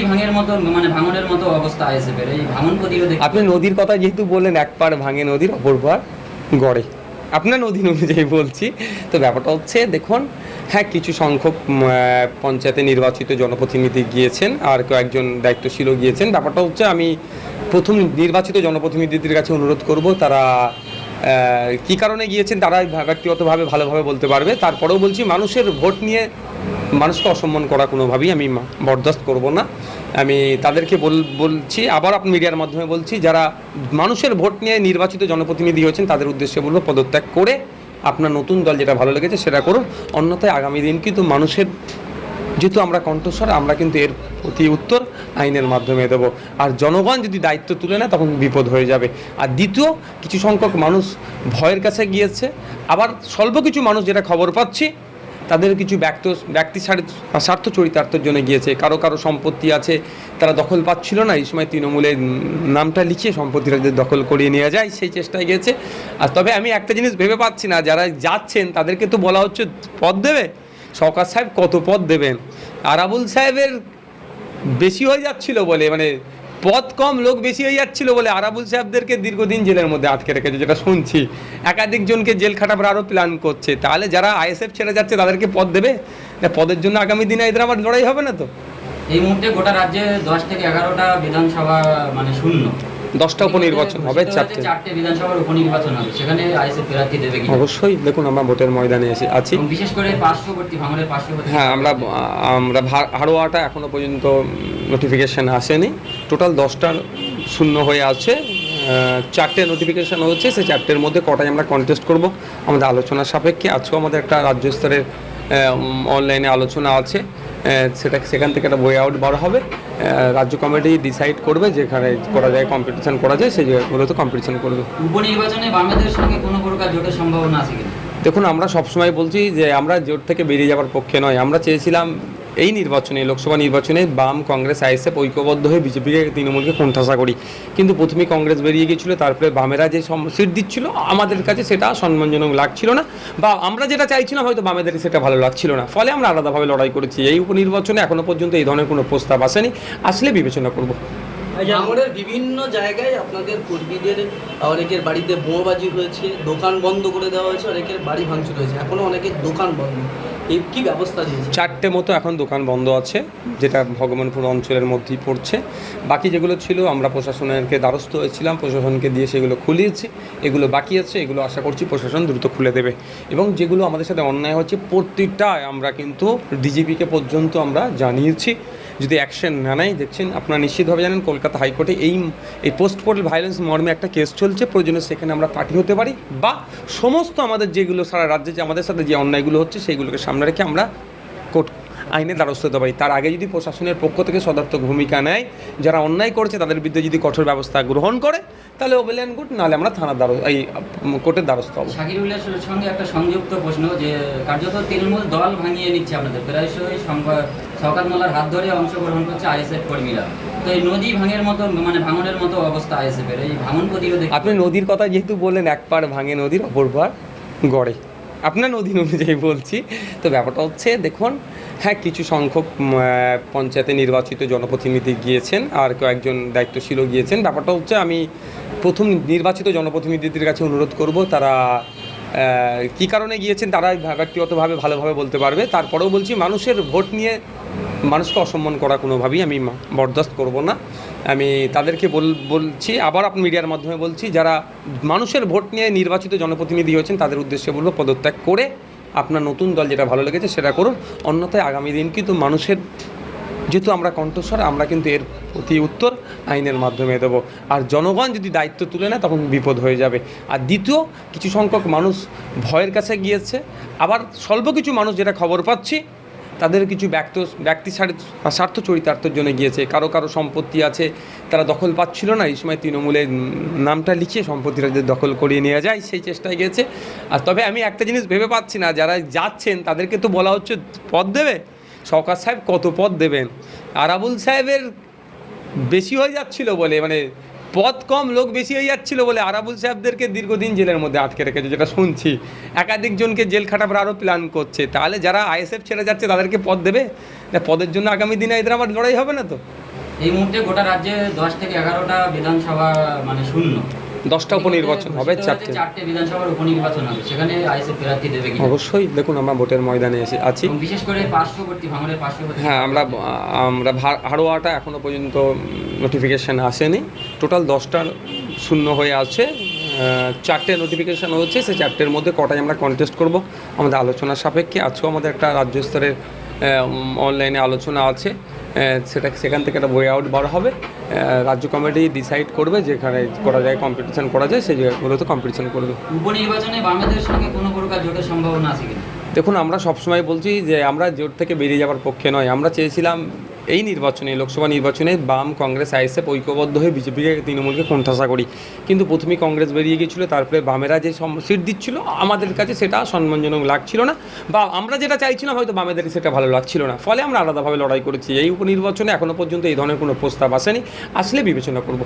নদী ভাঙের মতো মানে ভাঙনের মতো অবস্থা আইএসএফের, এই ভাঙন প্রতিরোধে আপনি নদীর কথা যেহেতু বললেন, এক পার ভাঙে নদীর অপর পার গড়ে, আপনার নদী অনুযায়ী বলছি। তো ব্যাপারটা হচ্ছে দেখুন, হ্যাঁ কিছু সংখ্যক পঞ্চায়েতে নির্বাচিত জনপ্রতিনিধি গিয়েছেন আর কয়েকজন দায়িত্বশীলও গিয়েছেন। ব্যাপারটা হচ্ছে আমি প্রথম নির্বাচিত জনপ্রতিনিধিদের কাছে অনুরোধ করব, তারা কী কারণে গিয়েছেন তারা ব্যক্তিগতভাবে ভালোভাবে বলতে পারবে। তারপরেও বলছি, মানুষের ভোট নিয়ে মানুষকে অসম্মান করা কোনোভাবেই আমি বরদাস্ত করব না। আমি তাদেরকে বলছি, আবার আপনি মিডিয়ার মাধ্যমে বলছি, যারা মানুষের ভোট নিয়ে নির্বাচিত জনপ্রতিনিধি হয়েছেন তাদের উদ্দেশ্যে বলবো, পদত্যাগ করে আপনার নতুন দল যেটা ভালো লেগেছে সেটা করুন। অন্যথায় আগামী দিন কিন্তু মানুষের, যেহেতু আমরা কণ্ঠস্বর, আমরা কিন্তু এর প্রতি উত্তর আইনের মাধ্যমে দেবো। আর জনগণ যদি দায়িত্ব তুলে নেয় তখন বিপদ হয়ে যাবে। আর দ্বিতীয়, কিছু সংখ্যক মানুষ ভয়ের কাছে গিয়েছে, আবার স্বল্প কিছু মানুষ যেটা খবর পাচ্ছি তাদের কিছু ব্যক্তি স্বার্থ চরিতার্থের জন্য গিয়েছে। কারো কারো সম্পত্তি আছে, তারা দখল পাচ্ছিল না, এই সময় তৃণমূলের নামটা লিখিয়ে সম্পত্তিটা যদি দখল করিয়ে নেওয়া যায় সেই চেষ্টায় গিয়েছে। আর তবে আমি একটা জিনিস ভেবে পাচ্ছি না, যারা যাচ্ছেন তাদেরকে তো বলা হচ্ছে পদ দেবে, সরকার সাহেব কত পদ দেবেন? আরাবুল সাহেবের বেশি হয়ে যাচ্ছিল বলে, মানে পদ কম লোক বেশি হয়ে যাচ্ছিল বলে আরাবুল সাহেবদেরকে দীর্ঘদিন জেলের মধ্যে আটকে রেখেছে, যেটা শুনছি। একাধিক জনকে জেল খাটাবার আরও প্ল্যান করছে। তাহলে যারা আইএসএফ ছেড়ে যাচ্ছে তাদেরকে পদ দেবে না? পদের জন্য আগামী দিনে এদের আবার লড়াই হবে না তো? এই মুহূর্তে গোটা রাজ্যে 10 থেকে 11টা বিধানসভা মানে শূন্য, 10টা উপনির্বাচন হবে, 4টে বিধানসভার উপনির্বাচন হবে, সেখানে আইএসএফ প্রার্থী দেবে কি? অবশ্যই। দেখুন, আমরা ভোটের ময়দানে আছি, বিশেষ করে পার্শ্ববর্তী ভাঙনের পার্শ্ববর্তী। হ্যাঁ, আমরা হাড়োয়াটা এখনো পর্যন্ত নোটিফিকেশান আসেনি। টোটাল 10টার শূন্য হয়ে আছে, 4টে নোটিফিকেশান হচ্ছে। সেই 4টের মধ্যে কটাই আমরা কন্টেস্ট করব আমাদের আলোচনার সাপেক্ষে। আজকেও আমাদের একটা রাজ্য স্তরের অনলাইনে আলোচনা আছে, সেখান থেকে একটা বই আউট বার হবে। রাজ্য কমিটি ডিসাইড করবে যেখানে করা যায়, কম্পিটিশন করা যায় সেই জায়গাগুলোতে কম্পিটিশন করবে। উপনির্বাচনে বামেদের সঙ্গে কোনো প্রকার জোটের সম্ভাবনা আছে কিনা? দেখুন, আমরা সবসময় বলছি যে আমরা জোট থেকে বেরিয়ে যাওয়ার পক্ষে নয়। আমরা চেয়েছিলাম এই নির্বাচনে, লোকসভা নির্বাচনে বাম, কংগ্রেস, আইএসএফ ঐক্যবদ্ধ হয়ে বিজেপিকে, তৃণমূলকে কোণঠাসা করি। কিন্তু প্রথমেই কংগ্রেস বেরিয়ে গিয়েছিল, তারপরে বামেরা যে সিট দিচ্ছিল আমাদের কাছে সেটা সম্মানজনক লাগছিল না, বা আমরা যেটা চাইছিলাম হয়তো বামেদের সেটা ভালো লাগছিল না। ফলে আমরা আলাদাভাবে লড়াই করেছি। এই উপনির্বাচনে এখনও পর্যন্ত এই ধরনের কোনো প্রস্তাব আসেনি, আসলে বিবেচনা করব। ভাঙড়ের বিভিন্ন জায়গায় আপনাদের কর্মীদের অনেকের বাড়িতে বোমাবাজি হয়েছে, দোকান বন্ধ করে দেওয়া হয়েছে, অনেকের বাড়ি ভাঙচুর হয়েছে, এখনও অনেকের দোকান বন্ধ। এই কী ব্যবস্থা দিয়েছে? 4টে মতো এখন দোকান বন্ধ আছে, যেটা ভগবানপুর অঞ্চলের মধ্যেই পড়ছে। বাকি যেগুলো ছিল আমরা প্রশাসনেরকে দ্বারস্থ হয়েছিলাম, প্রশাসনকে দিয়ে সেগুলো খুলিয়েছি। এগুলো বাকি আছে, এগুলো আশা করছি প্রশাসন দ্রুত খুলে দেবে। এবং যেগুলো আমাদের সাথে অন্যায় হচ্ছে প্রতিটায় আমরা কিন্তু ডিজিপিকে পর্যন্ত আমরা জানিয়েছি। যদি অ্যাকশন না নেয়, দেখছেন আপনারা নিশ্চিতভাবে জানেন কলকাতা হাইকোর্টে এই পোস্ট পোর্টাল ভায়োলেন্স মর্মে একটা কেস চলছে। প্রয়োজনে সেখানে আমরা পার্টি হতে পারি, বা সমস্ত আমাদের যেগুলো সারা রাজ্যে যে আমাদের সাথে যে অন্যায়গুলো হচ্ছে সেইগুলোকে সামনে রেখে আমরা কোর্ট আইনের দ্বারস্থ হতে পারি। তার আগে যদি প্রশাসনের পক্ষ থেকে সদর্থক ভূমিকা নেয়, যারা অন্যায় করছে তাদের বিরুদ্ধে যদি কঠোর ব্যবস্থা গ্রহণ করে, তাহলে ওয়েল অ্যান্ড গুড, নাহলে আমরা কোর্টের দ্বারস্থ হবো। শাকিরুলের সঙ্গে একটা সংযুক্ত প্রশ্ন, যে কার্যত তৃণমূল দল ভাঙিয়ে নিচ্ছে আপনাদের, প্রায়শই শওকত মোল্লার হাত ধরে অংশগ্রহণ করছে আইএসএফ কর্মীরা। তো এই নদী ভাঙের মতো মানে ভাঙনের মতো অবস্থা আইএসএফের, এই ভাঙন প্রতিরোধে। আপনি নদীর কথা যেহেতু বললেন, এক পার ভাঙে নদীর অপর পার গড়ে, আপনার নদী অনুযায়ী বলছি। তো ব্যাপারটা হচ্ছে দেখুন, হ্যাঁ কিছু সংখ্যক পঞ্চায়েতে নির্বাচিত জনপ্রতিনিধি গিয়েছেন আর কয়েকজন দায়িত্বশীলও গিয়েছেন। ব্যাপারটা হচ্ছে আমি প্রথম নির্বাচিত জনপ্রতিনিধিদের কাছে অনুরোধ করব, তারা কী কারণে গিয়েছেন তারা ব্যক্তিগতভাবে ভালোভাবে বলতে পারবে। তারপরেও বলছি, মানুষের ভোট নিয়ে মানুষকে অসম্মান করা কোনোভাবেই আমি বরদাস্ত করব না। আমি তাদেরকে বলছি, আবার আপনি মিডিয়ার মাধ্যমে বলছি, যারা মানুষের ভোট নিয়ে নির্বাচিত জনপ্রতিনিধি হয়েছেন তাদের উদ্দেশ্যে বলবো, পদত্যাগ করে আপনার নতুন দল যেটা ভালো লেগেছে সেটা করুন। অন্যথায় আগামী দিন কিন্তু মানুষের, যেহেতু আমরা কণ্ঠস্বর, আমরা কিন্তু এর প্রতি উত্তর আইনের মাধ্যমে দেবো। আর জনগণ যদি দায়িত্ব তুলে নেয় তখন বিপদ হয়ে যাবে। আর দ্বিতীয়, কিছু সংখ্যক মানুষ ভয়ের কাছে গিয়েছে, আবার স্বল্প কিছু মানুষ যেটা খবর পাচ্ছি তাদের কিছু ব্যক্তি স্বার্থ চরিতার্থের জন্য গিয়েছে। কারো কারো সম্পত্তি আছে, তারা দখল পাচ্ছিল না, এই সময় তৃণমূলের নামটা লিখিয়ে সম্পত্তিটা যদি দখল করিয়ে নেওয়া যায় সেই চেষ্টায় গিয়েছে। আর তবে আমি একটা জিনিস ভেবে পাচ্ছি না, যারা যাচ্ছেন তাদেরকে তো বলা হচ্ছে পদ দেবে, সরকার সাহেব কত পদ দেবেন? আরাবুল সাহেবের বেশি হয়ে যাচ্ছিল বলে, মানে পদ কম লোক বেশি হয়ে যাচ্ছিল বলে আরাবুল সাহেবদেরকে দীর্ঘদিন জেলের মধ্যে আটকে রেখেছে, যেটা শুনছি। একাধিক জনকে জেল খাটাবার আরও প্ল্যান করছে। তাহলে যারা আইএসএফ ছেড়ে যাচ্ছে তাদেরকে পদ দেবে না? পদের জন্য আগামী দিনে এদের আবার লড়াই হবে না তো? এই মুহূর্তে গোটা রাজ্যে 10 থেকে 11টা বিধানসভা মানে শূন্য। 10টা উপনির্বাচন হবে, ঘোষিত হয়েছে 4টে বিধানসভার উপনির্বাচন হবে, সেখানে আইএসএফ প্রার্থী দেবে কি? অবশ্যই দেখুন আমরা ভোটের ময়দানে আছি। এবং বিশেষ করে পার্শ্ববর্তী ভাঙড়ের পার্শ্ববর্তী হ্যাঁ, আমরা হাড়োয়াটা এখনো পর্যন্ত নোটিফিকেশান আসেনি। টোটাল 10টার শূন্য হয়ে আছে, 4টে নোটিফিকেশান হচ্ছে, সেই 4টের মধ্যে কটায় আমরা কন্টেস্ট করব আমাদের আলোচনার সাপেক্ষে। আজকেও আমাদের একটা রাজ্য স্তরের অনলাইনে আলোচনা আছে, সেখান থেকে একটা বই আউট বার হবে। রাজ্য কমিটি ডিসাইড করবে যেখানে করা যায়, কম্পিটিশন করা যায়, সেই জায়গাগুলোতে কম্পিটিশন করবে। উপনির্বাচনে বামেদের সঙ্গে কোনো প্রকার জোটের সম্ভাবনা আছে কিনা? দেখুন আমরা সবসময় বলছি যে আমরা জোট থেকে বেরিয়ে যাওয়ার পক্ষে নয়। আমরা চেয়েছিলাম এই নির্বাচনে, লোকসভা নির্বাচনে বাম, কংগ্রেস, আইএসএফ ঐক্যবদ্ধ হয়ে বিজেপিকে, তৃণমূলকে কোণঠাসা করি। কিন্তু প্রথমেই কংগ্রেস বেরিয়ে গিয়েছিলো, তারপরে বামেরা যে সিট দিচ্ছিল আমাদের কাছে সেটা সম্মানজনক লাগছিল না, বা আমরা যেটা চাইছিলাম হয়তো বামেদের সেটা ভালো লাগছিল না, ফলে আমরা আলাদাভাবে লড়াই করেছি। এই উপনির্বাচনে এখনও পর্যন্ত এই ধরনের কোনো প্রস্তাব আসেনি, আসলে বিবেচনা করব।